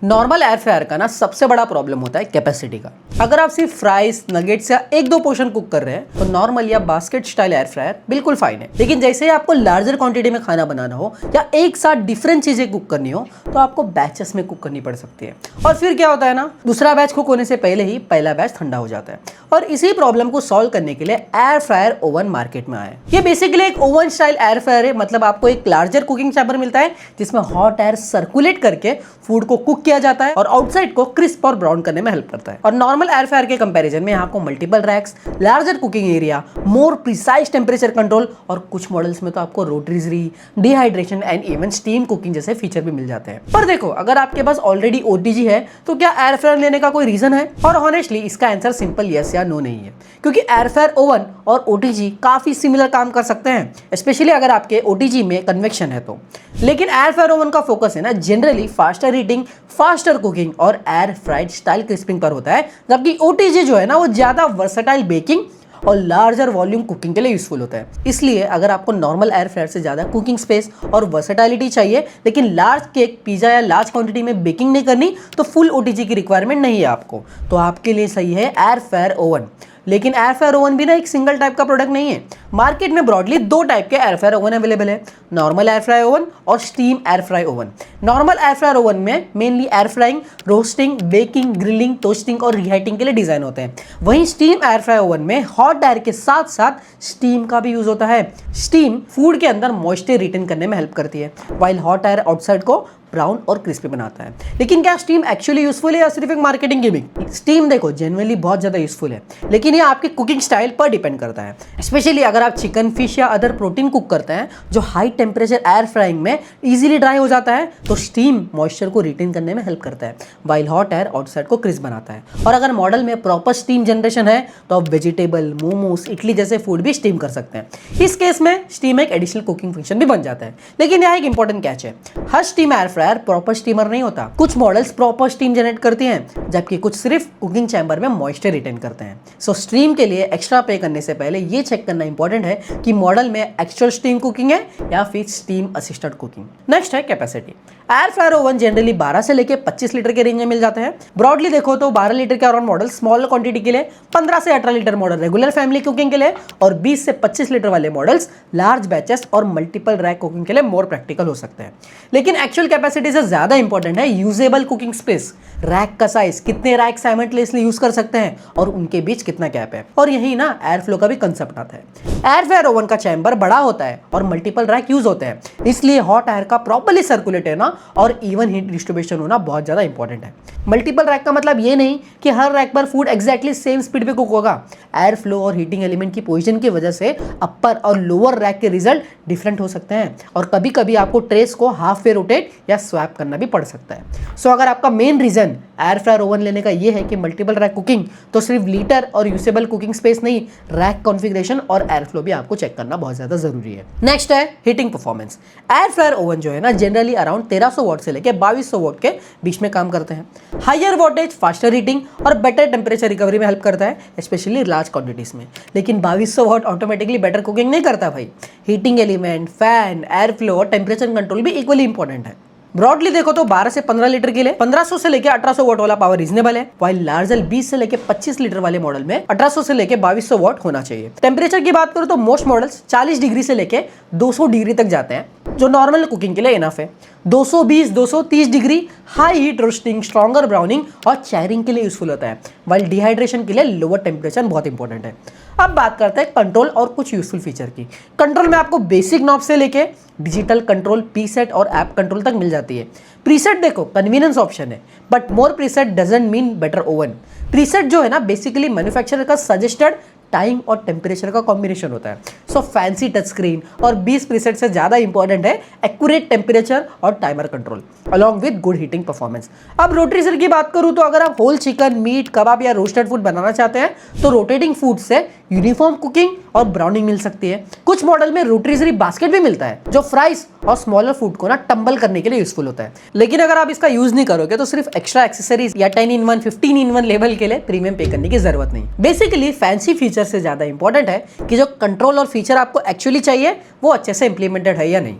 Normal air fryer का ना सबसे बड़ा प्रॉब्लम होता है कैपेसिटी का। अगर आप सिर्फ फ्राइज, नगेट्स या एक दो पोर्शन कुक कर रहे हैं तो नॉर्मल या बास्केट स्टाइल एयर फ्रायर बिल्कुल फाइन है। लेकिन जैसे ही आपको लार्जर क्वांटिटी में खाना बनाना हो या एक साथ डिफरेंट चीजें कुक करनी हो तो आपको बैचेस में कुक करनी पड़ सकती है। और फिर क्या होता है ना, दूसरा बैच कुक होने से पहले ही पहला बैच ठंडा हो जाता है। और इसी प्रॉब्लम को सॉल्व करने के लिए एयर फ्रायर ओवन मार्केट में आया है। ये बेसिकली एक ओवन स्टाइल एयर फ्रायर है, मतलब आपको एक लार्जर कुकिंग चैम्बर मिलता है जिसमें हॉट एयर सर्कुलेट करके फूड को कुक किया जाता है और आउटसाइड को क्रिस्प और ब्राउन करने में हेल्प करता है। और नॉर्मल एयर फ्रायर के कंपैरिजन में आपको multiple racks, larger cooking area, more precise temperature control और कुछ मॉडल्स में तो आपको rotisserie, dehydration and even steam cooking जैसे फीचर भी मिल जाते हैं। पर देखो, अगर आपके पास ऑलरेडी ओटीजी है तो क्या एयर फ्रायर लेने का कोई रीजन है? और ऑनेस्टली इसका आंसर सिंपल यस या नो नहीं है, क्योंकि एयर फ्रायर ओवन और ओटीजी काफी सिमिलर काम कर सकते हैं, स्पेशली अगर आपके ओटीजी में कन्वेक्शन है तो। लेकिन एयर फ्रायर ओवन का फोकस है ना generally faster heating, faster cooking और एयर फ्राइड स्टाइल क्रिस्पिंग पर होता है, जबकि ओटीजी जो है ना वो ज्यादा वर्सेटाइल बेकिंग और लार्जर वॉल्यूम कुकिंग के लिए यूजफुल होता है। इसलिए अगर आपको नॉर्मल एयर फ्रायर से ज्यादा कुकिंग स्पेस और वर्सेटाइलिटी चाहिए लेकिन लार्ज केक, पिज्जा या लार्ज क्वांटिटी में बेकिंग नहीं करनी तो फुल ओटीजी की रिक्वायरमेंट नहीं है आपको, तो आपके लिए सही है एयर फ्रायर ओवन। लेकिन एयर फ्रायर ओवन भी ना एक सिंगल टाइप का प्रोडक्ट नहीं है। मार्केट में ब्रॉडली दो टाइप के एयर फ्रायर ओवन अवेलेबल है, नॉर्मल एयर फ्रायर ओवन और steam air fryer oven. Normal air fryer oven में mainly air frying, roasting, baking, grilling, toasting और रिहाइटिंग के लिए डिजाइन होते हैं। वहीं स्टीम एयर फ्रायर ओवन में हॉट एयर के साथ साथ स्टीम का भी यूज होता है। स्टीम फूड के अंदर मॉइस्चर रिटेन करने में हेल्प करती है, वाइल हॉट एयर आउटसाइड को ब्राउन और क्रिस्पी बनाता है। लेकिन क्या स्टीम एक्चुअली यूजफुल है या सिर्फ एक मार्केटिंग गिमिक? स्टीम देखो जेन्युइनली बहुत ज्यादा यूजफुल है, लेकिन ये आपके कुकिंग स्टाइल पर डिपेंड करता है। स्पेशली अगर आप चिकन, फिश या अदर प्रोटीन कुक करते हैं जो हाई टेम्परेचर एयर फ्राइंग में इजीली ड्राई हो जाता है तो स्टीम मॉइस्चर को रिटेन करने में हेल्प करता है, वाइल हॉट एयर आउटसाइड को क्रिस्प बनाता है। और अगर मॉडल में प्रॉपर स्टीम जनरेशन है तो आप वेजिटेबल, मोमोज, इडली जैसे फूड भी स्टीम कर सकते हैं। इस केस में स्टीम एक एडिशनल कुकिंग फंक्शन भी बन जाता है। लेकिन यहाँ एक इंपॉर्टेंट कैच है, हर steam air fryer proper steamer नहीं होता। कुछ मॉडल्स प्रॉपर स्टीम जनरेट करती हैं जबकि कुछ सिर्फ कुकिंग चैम्बर में मॉइस्चर रिटेन करते हैं। सो स्टीम के लिए एक्स्ट्रा पे करने से पहले ये चेक करना इंपॉर्टेंट है कि मॉडल में एक्चुअल स्टीम कुकिंग है या फिर स्टीम असिस्टेड कुकिंग। नेक्स्ट है capacity. Air fryer oven generally 12 से लेकर 25 लीटर के रेंज में मिल जाते हैं। ब्रॉडली देखो तो 12 लीटर के अराउंड मॉडल स्मॉल क्वांटिटी के लिए, 15 से 18 litre model regular family cooking के लिए और 20 से 25 लीटर वाले मॉडल्स लार्ज बैचेस और मल्टीपल रैक कुकिंग के लिए मोर प्रैक्टिकल हो सकते हैं। लेकिन एक्चुअल कैपेसिटी से ज्यादा इंपॉर्टेंट है यूजेबल कुकिंग स्पेस, रैक का साइज, कितने रैक साइमल्टेनियसली यूज कर सकते हैं और उनके बीच कितना गैप है। और यही ना एयर फ्लो का भी कंसेप्ट आता है। एयर फ्रायर ओवन का चैम्बर बड़ा होता है और मल्टीपल रैक यूज होते हैं, इसलिए हॉट एयर का प्रॉपर्ली सर्कुलेट होना और इवन हीट डिस्ट्रीब्यूशन होना बहुत ज्यादा इंपॉर्टेंट है। मल्टीपल रैक का मतलब ये नहीं कि हर रैक पर फूड एग्जैक्टली सेम स्पीड पे कुक होगा। एयर फ्लो और हीटिंग एलिमेंट की पोजीशन की वजह से अपर और लोअर रैक के रिजल्ट डिफरेंट हो सकते हैं और कभी कभी आपको ट्रेस को हाफ वे रोटेट या स्वैप करना भी पड़ सकता है। सो अगर आपका main reason air fryer oven लेने का ये है कि मल्टीपल रैक कुकिंग, तो सिर्फ लीटर और यूजेबल कुकिंग स्पेस नहीं, रैक कॉन्फ़िगरेशन और एयर फ्लो भी आपको चेक करना बहुत ज्यादा जरूरी है। नेक्स्ट है heating performance. Air fryer oven जो है ना जनरली अराउंड 1300 वॉट से लेकर 2200 वॉट के बीच में काम करते हैं। हायर वोल्टेज फास्टर हीटिंग और बेटर टेम्परेचर रिकवरी में हेल्प करता है, स्पेशली लार्ज क्वांटिटीज में। लेकिन 2200 वॉट ऑटोमेटिकली बेटर कुकिंग नहीं करता भाई। Heating element, fan, air flow और टेम्परेचर कंट्रोल भी इक्वली इंपॉर्टेंट है। ब्रॉडली देखो तो 12 से 15 लीटर के लिए 1500 से लेकर 1800 वॉट वाला पावर रीजनेबल है, वाइल लार्जर 20 से लेकर 25 लीटर वाले मॉडल में 1800 से लेकर 2200 वॉट होना चाहिए। टेम्परेचर की बात करो तो मोस्ट मॉडल्स 40 डिग्री से लेकर 200 डिग्री तक जाते हैं, जो नॉर्मल कुकिंग के लिए इनफ है। 220-230 degree high heat roasting, stronger browning और चायरिंग के लिए यूजफुल होता है, वाइल डिहाइड्रेशन के लिए लोअर टेम्परेचर बहुत इंपॉर्टेंट है। अब बात करते हैं कंट्रोल और कुछ यूजफुल फीचर की। कंट्रोल में आपको बेसिक नॉब से लेके डिजिटल कंट्रोल, प्रीसेट और ऐप कंट्रोल तक मिल जाती है। प्रीसेट देखो कन्वीनियंस ऑप्शन है, but more preset doesn't mean better oven. Preset जो है ना बेसिकली मैन्युफैक्चरर का सजेस्टेड टाइम और टेम्परेचर का कॉम्बिनेशन होता है। सो फैंसी टच स्क्रीन और 20 प्रीसेट से ज्यादा इंपॉर्टेंट है एक्यूरेट टेम्परेचर और timer control along with good heating performance. अब रोटरीजर की बात करूं तो अगर आप होल चिकन, मीट, कबाब या रोस्टेड फूड बनाना चाहते हैं तो रोटेटिंग फूड से यूनिफॉर्म कुकिंग और ब्राउनिंग मिल सकती है। कुछ मॉडल में रोटरीजरी बास्केट भी मिलता है जो फ्राइज और स्मॉलर फूड को ना टंबल करने के लिए यूजफुल होता है। लेकिन अगर आप इसका यूज नहीं करोगे तो सिर्फ एक्स्ट्रा एक्सेसरीज या 10-in-1, 15-in-1 लेवल के लिए प्रीमियम पे करने की जरूरत नहीं। बेसिकली फैंसी फीचर से ज्यादा इंपॉर्टेंट है कि जो कंट्रोल और फीचर आपको एक्चुअली चाहिए वो अच्छे से इंप्लीमेंटेड है या नहीं।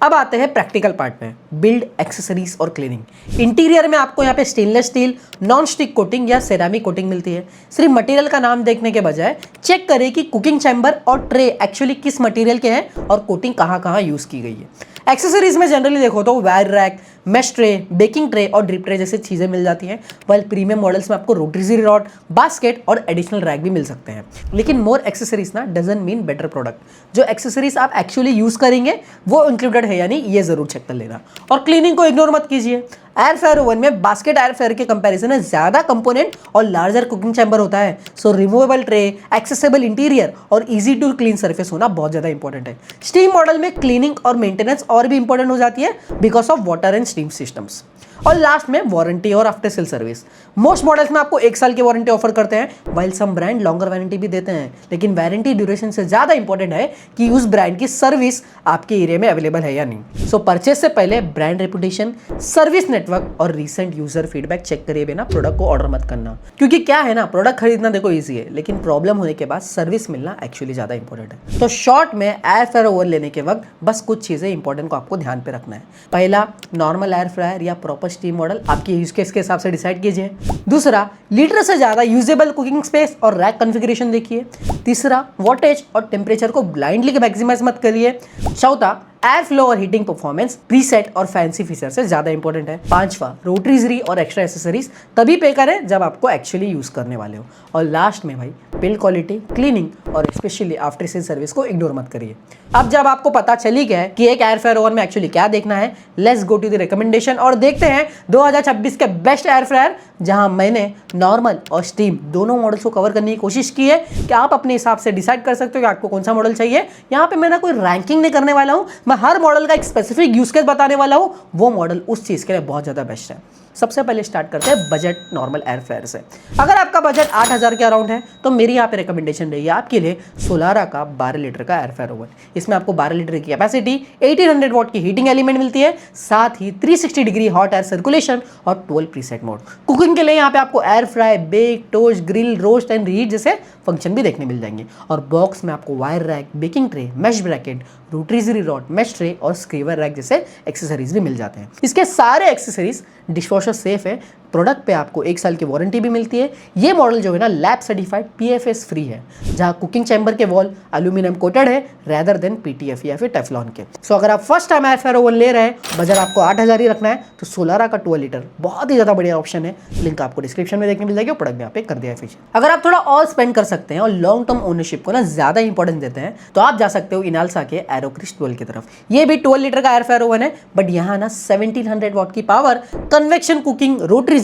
अब आते हैं प्रैक्टिकल पार्ट में, बिल्ड, एक्सेसरीज और क्लीनिंग। इंटीरियर में आपको यहाँ पे stainless steel non stick coating या सेरामिक कोटिंग मिलती है। सिर्फ मटेरियल का नाम देखने के बजाय चेक करें कि कुकिंग चैम्बर और ट्रे एक्चुअली किस मटेरियल के हैं और कोटिंग कहाँ कहाँ यूज की गई है। एक्सेसरीज में जनरली देखो तो wire rack, mesh tray, baking tray और ड्रिप ट्रे जैसी चीजें मिल जाती हैं। वाइल प्रीमियम मॉडल्स में आपको रोटरी रॉड, बास्केट और एडिशनल रैक भी मिल सकते हैं। लेकिन मोर एक्सेसरीज ना डजंट मीन बेटर प्रोडक्ट। जो एक्सेसरीज आप एक्चुअली यूज करेंगे वो इंक्लूडेड है या नहीं, ये जरूर चेक कर लेना। और क्लीनिंग को इग्नोर मत कीजिए। एयर फ्रायर ओवन में बास्केट एयर फ्रायर के कंपैरिजन में ज्यादा कंपोनेंट और लार्जर कुकिंग चैम्बर होता है। सो रिमूवेबल ट्रे, एक्सेसिबल इंटीरियर और इजी टू क्लीन सरफेस होना बहुत ज्यादा इंपॉर्टेंट है। स्टीम मॉडल में क्लीनिंग और मेंटेनेंस और भी इंपॉर्टेंट हो जाती है because of water and steam systems. और लास्ट में वारंटी और after sale service. Most models में आपको 1 साल की वारंटी ऑफर करते हैं, while some brand longer warranty भी देते हैं। लेकिन वारंटी ड्यूरेशन से ज्यादा इंपॉर्टेंट है कि उस ब्रांड की सर्विस आपके एरिया में अवेलेबल है या नहीं। सो परचेज से पहले ब्रांड रेपुटेशन, सर्विस नेटवर्क और रीसेंट यूजर फीडबैक चेक करिए बिना प्रोडक्ट को ऑर्डर मत करना। क्योंकि क्या है ना, प्रोडक्ट खरीदना देखो ईजी है, लेकिन प्रॉब्लम होने के बाद सर्विस मिलना एक्चुअली ज्यादा इंपॉर्टेंट है। तो शॉर्ट में एयर फ्रायर ओवन लेने के वक्त बस कुछ चीजें इंपॉर्टेंट को आपको ध्यान पे रखना है। पहला, नॉर्मल एयर फ्रायर या प्रॉपर स्टीम मॉडल आपके यूज केस के हिसाब से डिसाइड कीजिए। दूसरा, लीटर से ज्यादा यूजेबल कुकिंग स्पेस और रैक कॉन्फ़िगरेशन देखिए। तीसरा, वॉटेज और टेम्परेचर को ब्लाइंडली मैक्सिमाइज मत करिए। चौथा, एयर फ्लो और हीटिंग परफॉर्मेंस प्रीसेट और फैंसी फीचर से ज्यादा इंपॉर्टेंट है। पांचवा, रोटरीजरी और एक्स्ट्रा एक्सेसरीज तभी पे करें जब आपको एक्चुअली यूज करने वाले हो। और लास्ट में भाई, बिल्ड क्वालिटी, क्लीनिंग और स्पेशली आफ्टर सेल सर्विस को इग्नोर मत करिए। अब जब आपको पता चली गया है कि एक एयर फ्रायर ओवन में एक्चुअली क्या देखना है, let's go to the recommendation और देखते हैं 2026 के बेस्ट एयर फ्रायर, जहां मैंने नॉर्मल और स्टीम दोनों मॉडल्स को कवर करने की कोशिश की है कि आप अपने हिसाब से डिसाइड कर सकते हो कि आपको कौन सा मॉडल चाहिए। यहाँ पे मैं कोई रैंकिंग नहीं करने वाला हूँ, मैं हर मॉडल का एक स्पेसिफिक यूज केस बताने वाला हूँ, वो मॉडल उस चीज के लिए बहुत ज्यादा बेस्ट है। सबसे पहले स्टार्ट करते हैं बजट नॉर्मल एयर फ्रायर से। अगर आपका बजट 8000 के अराउंड है तो मेरी यहाँ पे रिकमेंडेशन रही है आपके लिए सोलारा का 12 लीटर का एयर फ्रायर ओवन। इसमें आपको 12 लीटर की कैपेसिटी, 1800 वॉट की हीटिंग एलिमेंट मिलती है, साथ ही 360 डिग्री हॉट एयर सर्कुलेशन और 12 प्रीसेट मोड। कुकिंग के लिए यहाँ पे आपको air fry, bake, toast, grill, roast and reheat जैसे फंक्शन भी देखने मिल जाएंगे। और बॉक्स में आपको wire rack, baking tray, mesh bracket, rotisserie rod, mesh tray और स्क्रीवर रैक जैसे एक्सेसरीज भी मिल जाते हैं। इसके सारे एक्सेसरीज डिशवॉशर सेफ है। प्रोडक्ट पे आपको 1 साल की वारंटी भी मिलती है। ये मॉडल जो है ना लैब सर्टिफाइड PFS फ्री है, जहां कुकिंग चैम्बर के वॉल एल्यूमिनियम कोटेड है रेदर देन PTF या फिर टेफ्लॉन के। सो अगर आप first time air fryer oven ले रहे हैं, बजट आपको 8000 ही रखना है, तो सोलारा का 12 लीटर बहुत ही ज्यादा बढ़िया ऑप्शन है। लिंक आपको डिस्क्रिप्शन में देखने मिल जाएगी, प्रोडक्ट यहाँ पे कर दिया है फीचर। अगर आप थोड़ा और स्पेंड कर सकते हैं और लॉन्ग टर्म ओनरशिप को ना ज्यादा इंपॉर्टेंस देते हैं, तो आप जा सकते हो इनालसा के एरोक्रिस्ट 12 की तरफ। ये भी 12 लीटर का एयर फ्रायर ओवन है, बट यहाँ ना 1700 वॉट की power, convection cooking, rotisserie,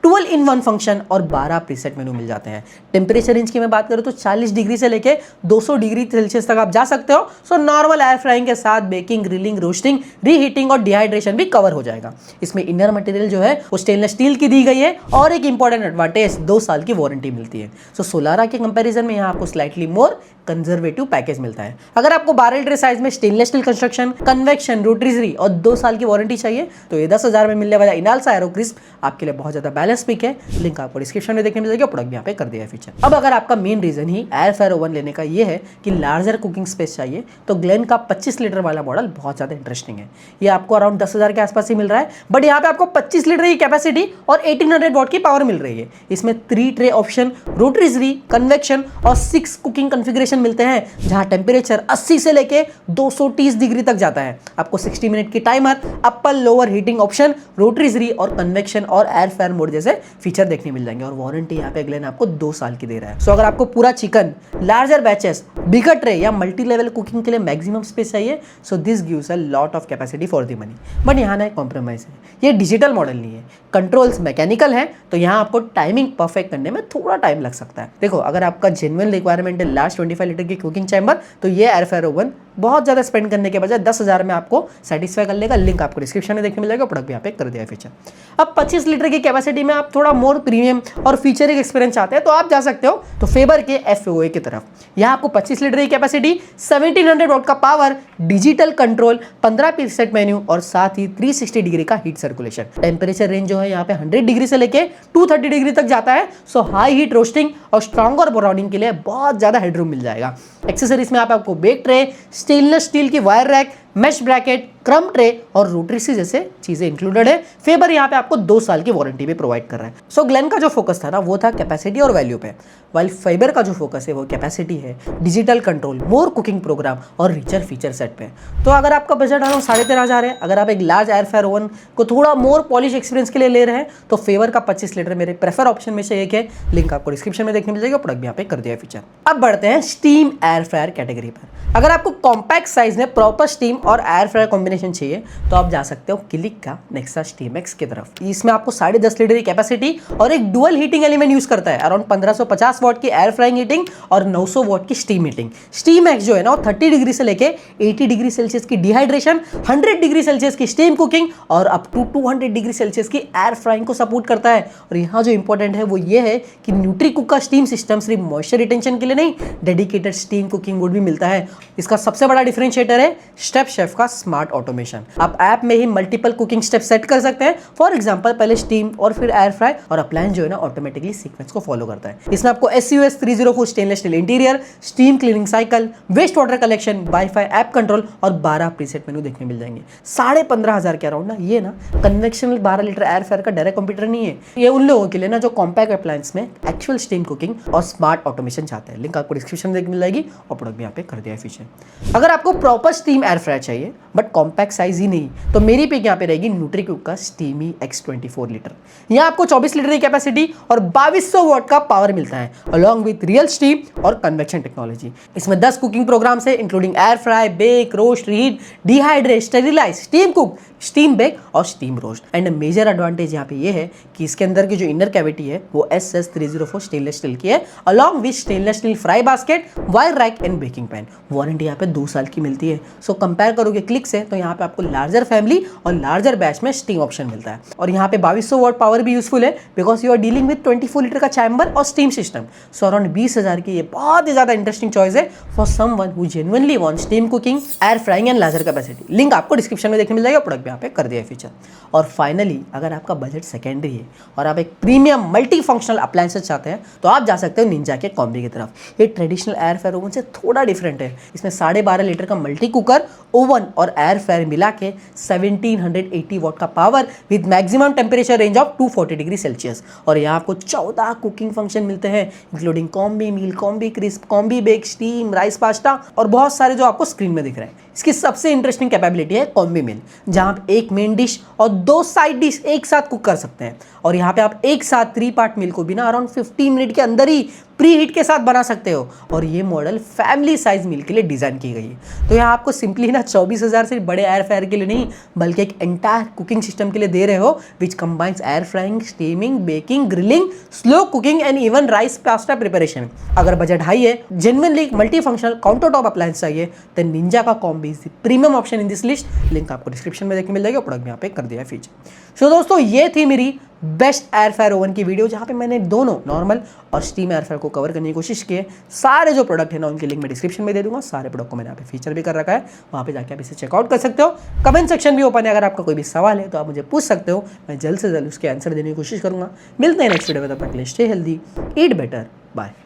12 in 1 function और 12 प्रीसेट मेनू मिल जाते हैं। टेम्परेचर रेंज की मैं बात करूं तो 40 डिग्री से लेके 200 डिग्री सेल्सियस तक आप जा सकते हो। सो नॉर्मल एयर फ्राइंग के साथ बेकिंग, ग्रिलिंग, रोस्टिंग, रीहीटिंग और डिहाइड्रेशन भी कवर हो जाएगा। इसमें इनर मटेरियल जो है वो स्टेनलेस स्टील की दी गई है और एक इंपॉर्टेंट एडवांटेज 2 साल की वारंटी मिलती है। सो सोलारा के कंपैरिजन में यहाँ आपको स्लाइटली मोर कंजर्वेटिव पैकेज मिलता है। अगर आपको 12 लीटर साइज में स्टेनलेस स्टील कंस्ट्रक्शन, कन्वेक्शन, रोटरीजरी और 2 साल की वारंटी चाहिए, तो ये 10,000 में मिलने वाला इनालसा एरोक्रिस्प आपके लिए बहुत ज्यादा बैलेंस पिक है। लिंक आपको डिस्क्रिप्शन में देखने मिल जाएगा, प्रोडक्ट भी यहाँ पे कर दिया है फीचर। अब अगर आपका मेन रीजन ही एयर फ्रायर ओवन लेने का ये है कि लार्जर कुकिंग स्पेस चाहिए, तो ग्लेन का 25 लीटर वाला मॉडल बहुत ज्यादा इंटरेस्टिंग है। ये आपको अराउंड 10,000 के आसपास ही मिल रहा है, बट यहाँ पे आपको 25 लीटर की कैपेसिटी और 1800 वॉट की पावर मिल रही है। इसमें 3 ट्रे ऑप्शन, रोटरीजरी, कन्वेक्शन और 6 कुकिंग कॉन्फ़िगरेशन मिलते हैं, जहां टेम्परेचर 80 से लेके 230 डिग्री तक जाता है। आपको 60 मिनट की timer, upper lower heating option, rotisserie और कन्वेक्शन और एयर फ्रायर मोड जैसे फीचर देखने मिल जाएंगे। और वारंटी यहाँ पे ग्लेन आपको 2 साल की दे रहा है। सो अगर आपको पूरा चिकन, लार्जर बैचेस, बिगर ट्रे या मल्टी लेवल कुकिंग के लिए मैक्सिमम स्पेस चाहिए, so this gives a lot of capacity for the money. But यहाँ ना एक कॉम्प्रोमाइज है, ये डिजिटल मॉडल नहीं है, कंट्रोल्स मैकेनिकल है, तो यहाँ आपको टाइमिंग परफेक्ट करने में थोड़ा टाइम लग सकता है। देखो, अगर आपका जेन्युइन रिक्वायरमेंट है लार्ज 25 लीटर की कुकिंग चैम्बर, तो ये एयर फ्रायर ओवन बहुत ज्यादा स्पेंड करने के बजाय 10,000 में आपको सेटिस्फाई कर लेगा। लिंक आपको डिस्क्रिप्शन में देखने मिल जाएगा, प्रोडक्ट भी यहाँ पे कर दिया है फीचर। अब 25 लीटर की कैपेसिटी में आप थोड़ा मोर प्रीमियम और फीचरिक एक्सपीरियंस चाहते हैं, तो आप जा सकते हो तो फेबर के FOA की तरफ। यहाँ आपको 25 लीटर की कैपेसिटी, 1700 वॉट का power, digital control, 15 preset menu और साथ ही 360 डिग्री का हीट सर्कुलेशन। टेम्परेचर रेंज जो है यहाँ पे 100 डिग्री से लेके 230 डिग्री तक जाता है। सो हाई हीट रोस्टिंग और स्ट्रॉन्गर ब्राउनिंग के लिए बहुत ज्यादा हेडरूम मिल जाएगा। एक्सेसरीज में आपको बेक ट्रे, स्टेनलेस स्टील की वायर रैक, मेश ब्रैकेट, क्रम ट्रे और रोटरी सी जैसे चीजें इंक्लूडेड है। फेबर यहाँ पे आपको 2 साल की वारंटी भी प्रोवाइड कर रहा है। सो ग्लेन का जो फोकस था ना वो था कैपेसिटी और वैल्यू पे, वाइल फाइबर का जो फोकस है वो कैपेसिटी है, डिजिटल कंट्रोल, मोर कुकिंग प्रोग्राम और रिचर फीचर सेट पे। तो अगर आपका बजट अराउंड 13,500 है, अगर आप एक लार्ज एयर फ्रायर ओवन को थोड़ा मोर पॉलिश एक्सपीरियंस के लिए ले रहे हैं तो फेवर का 25 लीटर मेरे प्रेफर ऑप्शन में से एक है। लिंक आपको डिस्क्रिप्शन में देखने मिल जाएगा, प्रोडक्ट भी यहाँ पे कर दिया फीचर। अब बढ़ते हैं स्टीम एयर फ्रायर कैटेगरी पर। अगर आपको कॉम्पैक्ट साइज में प्रॉपर स्टीम और एयर फ्रायर कॉम्बिनेशन चाहिए तो आप जा सकते हो क्लिक का नेक्सा स्टीम एक्स की तरफ। इसमें आपको 10.5 लीटर की कैपेसिटी और एक डुअल हीटिंग एलिमेंट यूज करता है। अराउंड 1550 वॉट की एयर फ्राइंग हीटिंग और 900 वॉट की स्टीम हीटिंग। स्टीम एक्स जो है ना वो 30 डिग्री से लेके 80 डिग्री सेल्सियस की डिहाइड्रेशन, 100 डिग्री सेल्सियस की स्टीम कुकिंग और अप टू 200 डिग्री सेल्सियस की एयर फ्राइंग को सपोर्ट करता है। और यहाँ जो इंपॉर्टेंट है वो ये है कि न्यूट्रीकुक का स्टीम सिस्टम सिर्फ मॉइस्चर रिटेंशन के लिए नहीं, डेडिकेटेड स्टीम कुकिंग मोड भी मिलता है। इसका सबसे बड़ा डिफरेंशिएटर है स्टेप शेफ का स्मार्ट ऑटोमेशन। आप ऐप में ही मल्टीपल कुकिंग स्टेप सेट कर सकते हैं। फॉर एग्जांपल पहले स्टीम और फिर एयर फ्राई, और अप्लायंस जो है ना ऑटोमेटिकली सीक्वेंस को फॉलो करता है। इसमें आपको SUS 304 stainless steel interior, steam cleaning cycle, waste water collection, wifi app control और 12 प्रीसेट मेनू देखने मिल जाएंगे। 15,500 के अराउंड ना ये ना कन्वेंशनल 12 लीटर एयर फ्रायर का डायरेक्ट कंप्यूटर नहीं है। ये उन लोगों के लिए ना जो कॉम्पैक्ट अप्लायंस में एक्चुअल स्टीम कुकिंग और स्मार्ट ऑटोमेशन चाहते हैं। लिंक आपको डिस्क्रिप्शन में मिल जाएगी और प्रोडक्ट भी यहाँ पे कर दिया है फीचर। अगर आपको प्रॉपर स्टीम एयर फ्रायर चाहिए बट कॉम्पैक्ट साइज ही नहीं तो मेरी पिक यहाँ पे रहेगी न्यूट्रीकुक का स्टीमी X24 लीटर। यहाँ आपको 24 लीटर की कैपेसिटी और 2200 वॉट का पावर मिलता है अलॉन्ग विथ रियल स्टीम और कन्वेक्शन टेक्नोलॉजी। इसमें 10 कुकिंग प्रोग्राम्स है including air fry, bake, roast, reheat, dehydrate, sterilize, steam cook, steam bake और steam roast. And major advantage यहाँ पे ये है कि इसके अंदर की जो इनर कैविटी है वो SS304 स्टेनलेस स्टील की है along with stainless steel fry basket, wire rack and baking pan. Warranty यहाँ पे 2 साल की मिलती है। सो कंपेयर करोगे क्लिक से तो यहाँ पे आपको लार्जर फैमिली और लार्जर बैच में स्टीम ऑप्शन मिलता है। और यहाँ पे 2200 वॉट पावर भी यूजफुल है because you are dealing with 24 litre का चैम्बर और स्टीम सिस्टम। सो अराउंड 20,000 की ये बहुत ही ज्यादा इंटरेस्टिंग चॉइस है for someone who genuinely want steam cooking, air frying and larger capacity. Link आपको डिस्क्रिप्शन में देखने मिल जाएगा, प्रोडक्ट भी यहाँ पे कर दिया है फीचर। और फाइनली अगर आपका बजट सेकेंडरी है और आप एक प्रीमियम मल्टी फंक्शनल अप्लायंसेस चाहते हैं तो आप जा सकते हो निंजा के कॉम्बी की तरफ। ये ट्रेडिशनल एयर फ्रायर ओवन से थोड़ा डिफरेंट है। इसमें 12.5 लीटर का मल्टी कुकर, ओवन और एयर फ्रायर मिला के 1780 वॉट का power with maximum temperature range of 240 degree Celsius. और यहाँ आपको 14 कुकिंग फंक्शन मिलते हैं including combi meal, combi crisp, combi bake, steam, rice pasta और बहुत सारे जो आपको स्क्रीन में दिख रहे हैं। इसकी सबसे इंटरेस्टिंग कैपेबिलिटी है कॉम्बी मील, जहां आप एक मेन डिश और 2 साइड डिश एक साथ कुक कर सकते हैं। और यहाँ पे आप एक साथ 3 पार्ट मील को भी ना अराउंड 15 मिनट के अंदर ही प्री हीट के साथ बना सकते हो। और ये मॉडल फैमिली साइज मील के लिए डिजाइन की गई है। तो यहाँ आपको सिंपली ना 24,000 से बड़े एयर फ्रायर के लिए नहीं बल्कि एक एंटायर कुकिंग सिस्टम के लिए दे रहे हो which combines air frying, steaming, baking, grilling, slow cooking and even rice pasta preparation. अगर बजट हाई है, genuinely multi functional countertop appliance चाहिए तो निंजा का combi is the premium option in this list. Link आपको description में देखने मिल जाएगा, product यहाँ पे कर दिया है फीचर। सो दोस्तों ये थी मेरी बेस्ट एयर फ्रायर ओवन की वीडियो जहाँ पे मैंने दोनों नॉर्मल और स्टीम एयर फ्रायर को कवर करने की कोशिश की है। सारे जो प्रोडक्ट है ना उनकी लिंक मैं डिस्क्रिप्शन में दे दूंगा। सारे प्रोडक्ट को मैंने यहाँ पे फीचर भी कर रखा है, वहाँ पे जाके आप इसे चेकआउट कर सकते हो। कमेंट सेक्शन भी ओपन है, अगर आपका कोई भी सवाल है तो आप मुझे पूछ सकते हो, मैं जल्द से जल्द उसके आंसर देने की कोशिश करूँगा। मिलते हैं नेक्स्ट वीडियो में, तब तक के लिए स्टे हेल्दी, ईट बेटर, बाय।